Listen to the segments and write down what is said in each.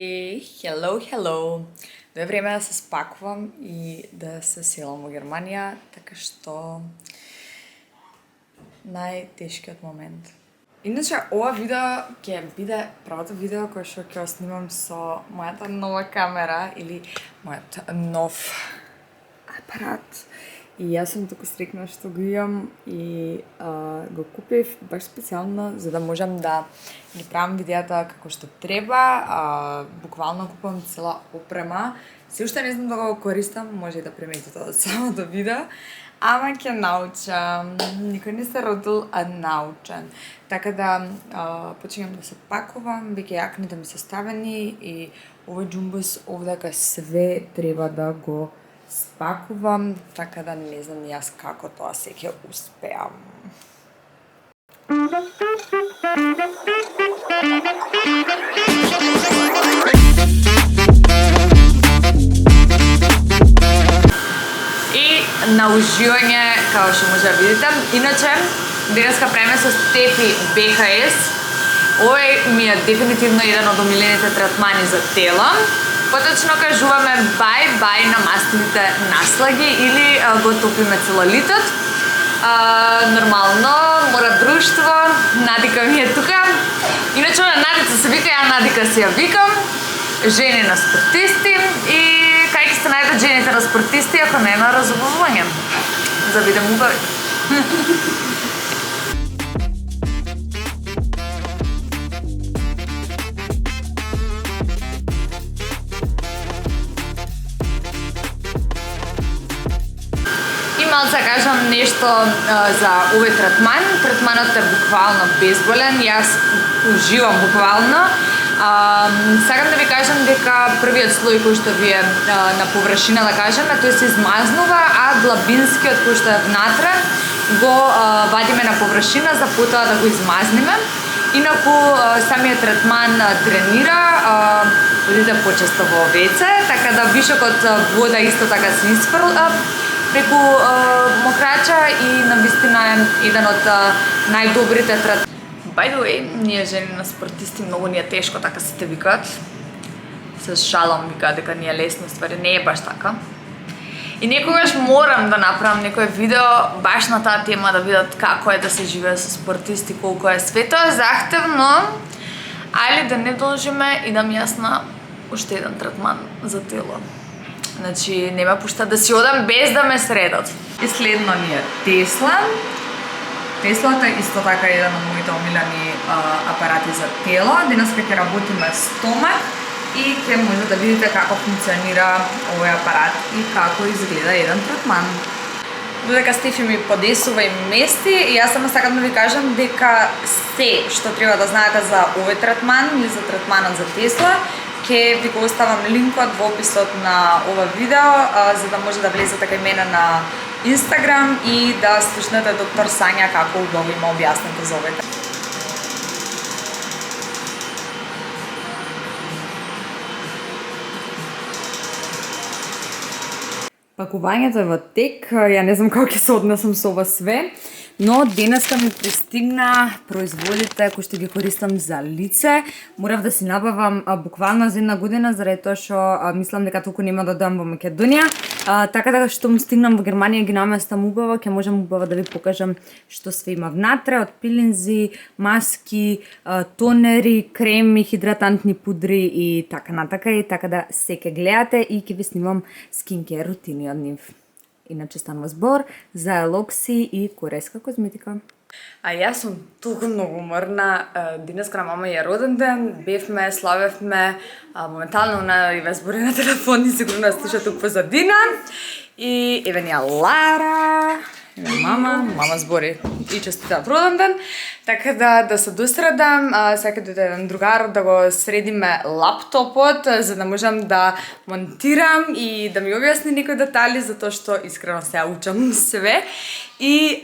Hello. Дое време да се спакувам и да се селам во Германија, така што најтешкиот момент. Иначе, ова видео ќе биде правото видео кое што ќе го снимам со мојата нова камера или мојот нов апарат. И јас сум толку срекна што го имам и го купив баш специјално за да можам да ги правам видеата како што треба. Буквално купувам цела опрема. Се уште не знам да го користам, може и да приметите од самото видео, ама ќе научам. Никој не се родил научен. Така да почињам да се пакувам, веќе јакните ми се ставени и овој џумбус овдека све треба да го спакувам, така да не знам јас како тоа се ќе успеам. И на уживање, како што може да видите. Иначе, денеска правиме со Стефи БХС. Овој ми е дефинитивно еден од омилените третмани за тело. Поточно кажуваме бај на мастните наслаги или го топиме целулитот. Нормално, мора друштво, Надика ми е тука. Иначе на Надица се вика, ја Надика си ја викам. Жени на спортисти и кај ќе се најдат жените на спортисти ако не е на разубавување. За да бидем убави. Малце да кажам нешто за овој третман. Третманот е буквално безболен, јас уживам буквално. Сакам да ви кажам дека првиот слој кој што ви е на површина, да кажеме, тој се измазнува, а длабинскиот кој што е внатре го вадиме на површина за потоа да го измазниме. Инаку самиот третман дренира, одите почесто во WC, така да вишокот вода исто така се испрла преку мокрача и навистина е еден од најдобрите третмани. By the way, ние жени на спортисти многу ни е тешко, така се те викаат. Се шалам, викаат дека ни е лесно, ствари не е баш така. И некогаш морам да направам некој видео баш на таа тема, да видат како е да се живее со спортисти, колку е светот захтевно, али да не должиме и да ми јасна уште еден третман за тело. Значи, не ме пушта да си одам без да ме средат. И следно ни е Тесла. Теслата е исто така еден од моите омилени апарати за тело. Денеска ќе работиме стомак и ќе може да видите како функционира овој апарат и како изгледа еден третман. Додека Стефи ми подесува и мести, и јас само сакам да ви кажам дека се што треба да знаете за овој третман или за третманот за Тесла, ќе ви го оставам линкот во описот на ова видео, за да може да влезете кај мене на Instagram и да слушнете доктор Сања како убаво има објаснето за овој. Пакувањето е во тек, ја не знам како ќе се однесам со ова све, но денеска ми пристигна производите кои што ги користам за лице. Морав да си набавам буквално за една година, заради тоа што мислам дека толку нема да одам во Македонија. Така да што стигнам во Германија ги наместам убаво, ќе можам убаво да ви покажам што све има внатре, од пилинзи, маски, тонери, креми, хидратантни пудри и така натака. И така да се ќе гледате и ќе ви снимам скинкер рутини од нив. Иначе станува збор за Елокси и корејска козметика. А јас сум толку многу уморна. Денеска на мама е роден ден, бевме, славевме, моментално на и збори на телефон и сигурно да слуша тук позадина. И еве ни Лара, еве мама збори и честитат роден ден. Така да се досредам, сега дојде еден другар да го средиме лаптопот, за да можам да монтирам и да ми објасни некои детали, затоа што искрено се учам све. И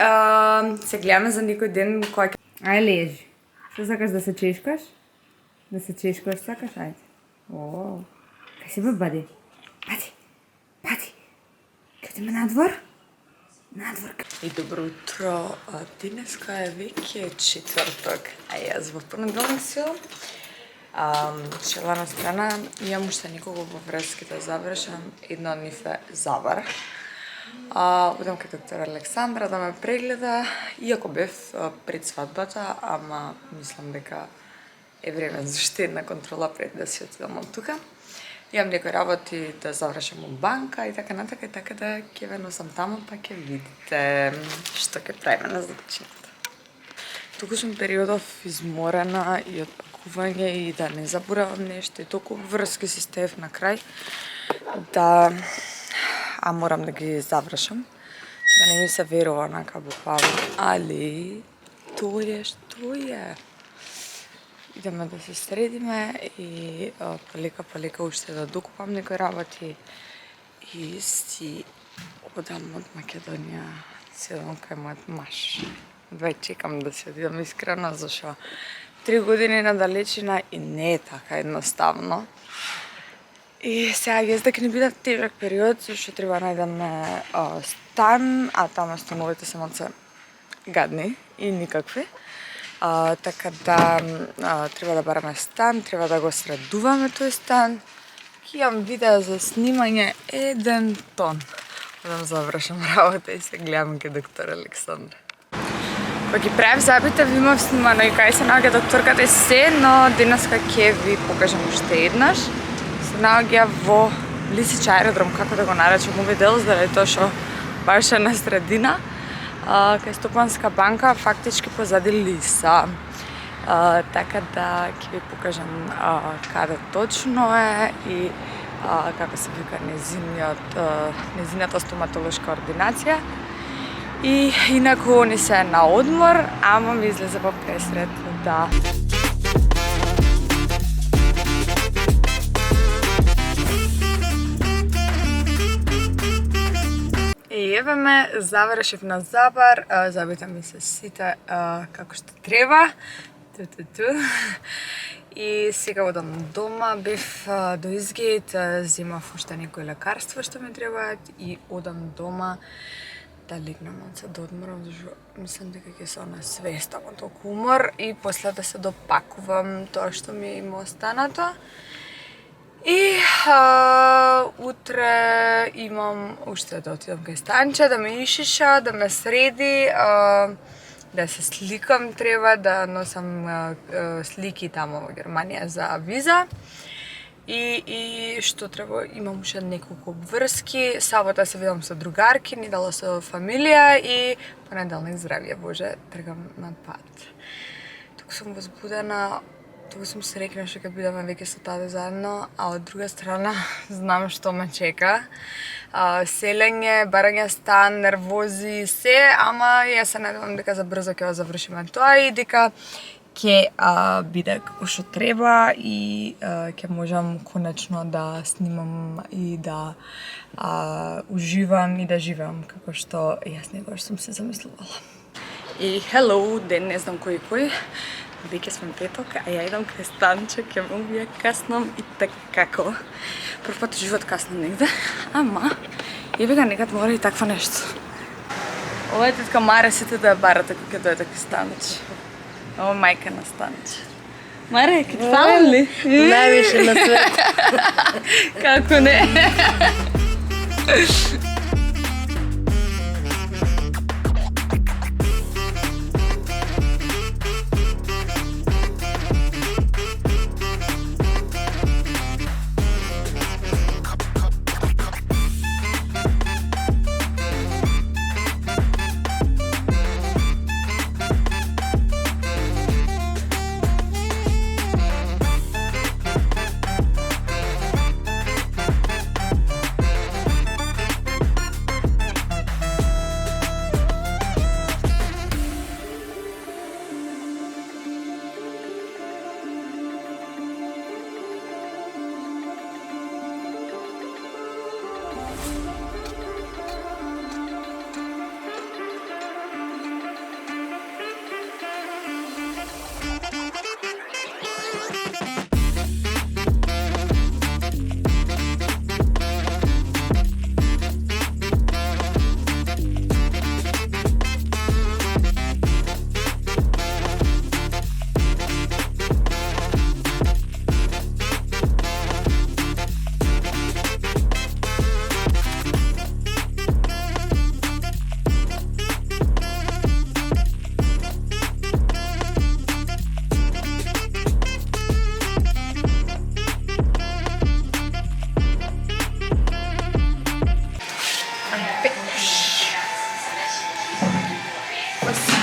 се гледаме за некој ден кој... Ај лежи. Што сакаш да се чешкаш? Да се чешкаш сакаш? Ајде. О, кај си бе, бади? Бади. Кај надвор? И добро утро. Денеска е веќе четврток, а јас во понеделник си Шала на страна, имам уште никого во врски да завршам, едно од нив е Завар. Одам кај доктор Александра да ме прегледа, иако бев пред свадбата, ама мислам дека е време за уште една контрола пред да си отидам од тука. Имам некои работи да завршам у банка и така натака, и така да ќе ве носам таму, па ќе видите што ќе правиме на задачината. Туку сум периодов изморена и од пакување и да не заборавам нешто и толку врски си стев на крај да морам да ги завршам, да не ми се верува онака буквално, али тоа е што е. Идеме да се средиме и полека уште да докупам некои работи и си одам од Македонија, си одам кај мојот маж. Веќе чекам да си одидам искрено, зашо 3 години на далечина и не е така едноставно. И сега јас дека не биде тежак период, зашто треба најдеме стан, а тamo становите се малце гадни и никакви. Така да треба да бараме стан, треба да го средуваме тој стан. Ќе имам видео за снимање 1 тон. Одам завршам работа и се гледам кај доктор Александра. Кога ги правев забите, ви имав снимано и кај се наоѓа докторката и се, но денеска ќе ви покажам уште еднаш. Се наоѓа во Лисич аеродром, како да го наречам овој дел, заради тоа што баш е на средина. Кај Стопанска банка, фактички позади Лиса. Така да ќе ви покажам каде точно е и како се вика незината стоматолошка ординација. И инаку они се на одмор, ама ми излезе по пресред да И еве ме, завршив на Забар, забита ми се сите како што треба. И сега одам дома, бев до Изгейт, земав уште некои лекарства што ми требаат и одам дома да легнам малце да одморам, зашто мислам дека ќе се на свест, ама толку умор и после да се допакувам тоа што ми има останато. И утре имам уште да отидам кај Станче, да ме ишиша, да ме среди, да се сликам треба, да носам слики тамо во Германија за виза. И што треба, имам уште неколку обврски, сабота се видам со другарки, недела со фамилија и понеделник здравје Боже, тргам на пат. Туку сум возбудена, туку сум срекна што ќе бидеме веќе со таде заедно, а од друга страна знам што ме чека. Селење, барање стан, нервози, се, ама јас се надевам дека за брзо ќе завршиме тоа и дека ќе биде како што треба и ќе можам конечно да снимам и да уживам и да живеам како што јас некогаш сум се замислувала. И hello, ден не знам кој, веќе сме петок, а ја идам кај Станче, ќе му вие каснам и така како. Прв пат живот каснам негде, ама еве га некад мора и такво нешто. Ова е тетка Маре сите да ја барате кога ќе дојде кај Станче. Ова мајка на Станче. Маре, ке ти фалам ли? Највише на свет. Како не?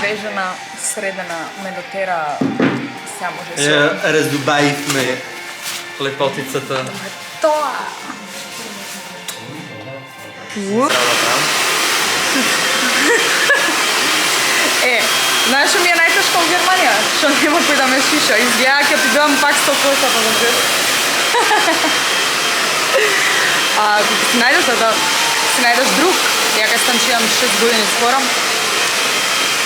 Бежана средена ме дотера само же Ја раздубаивме лепотицата. тоа. Знаеш што ми е најтешко во Германија? Што нема кој да ме шиша. Изгледа ќе ти бидам пак 100%, Ако си најдеш друг, ја кај стам имам 6 години скоро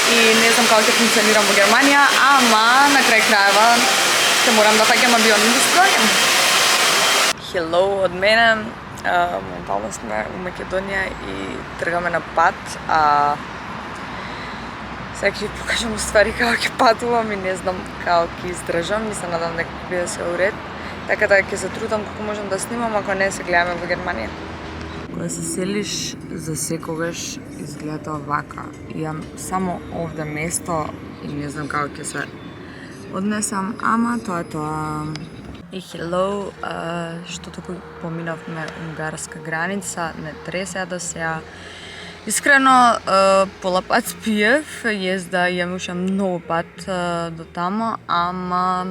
и не знам како ќе функционирам во Германија, ама на крај крајeva ќе морам да фаќам авион и да се доаѓам. Hello од мене. Моментално сме у Македонија и тргаме на пат. Сега ќе ви покажам уствари како ќе патувам и не знам како ќе издржам. Се надам дека ќе биде се уред. Така да ќе се трудам колку можам да снимам, ако не се гледаме во Германија. Кога се селиш за секогаш изгледа овака. Имам само овде место и не знам како ќе се однесам, ама тоа е тоа. И hello, што туку поминавме унгарска граница, не тресе да сега. Искрено, пола пат спиев, језда ја ушам многу пат до тамо, ама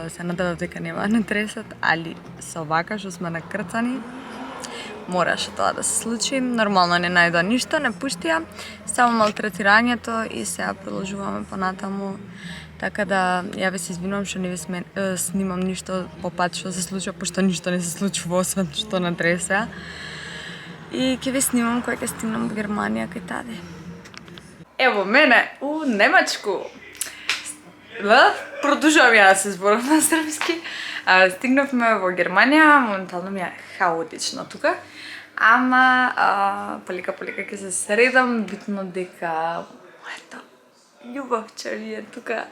се надевав дека нема не тресат, али со вака што сме накрцани, мораше тоа да се случи. Нормално не најдоа ништо, не пуштија, само малтретирањето и сега продолжуваме понатаму. Така да ја ве се извинувам што не ви снимам ништо по пат што се случува, пошто ништо не се случува освен што на тресе. И ќе ви снимам кога ќе стигнам во Германија кај таде. Ево мене у Немачку. Продолжувам ја да се зборам на српски. Стигнавме во Германија, моментално ми е хаотично тука. Ама полека ќе се средам, битно дека моето љубовче ми е тука.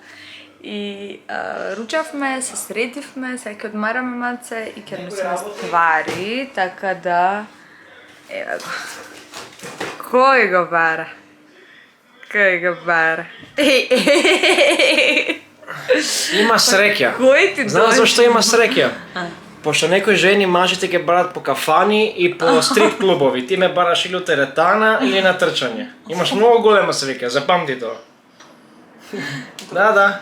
И ручавме, се средивме, сега ќе одмараме малце и ќе носиме ствари, така да еве го. Кој го бара? Има среќа. Кој ти Знаеш зашто има среќа? Пошто некои жени мажите ќе барат по кафани и по стрип клубови. Ти ме бараш или у теретана или на трчање. Имаш многу голема среќа, запамти тоа. Да.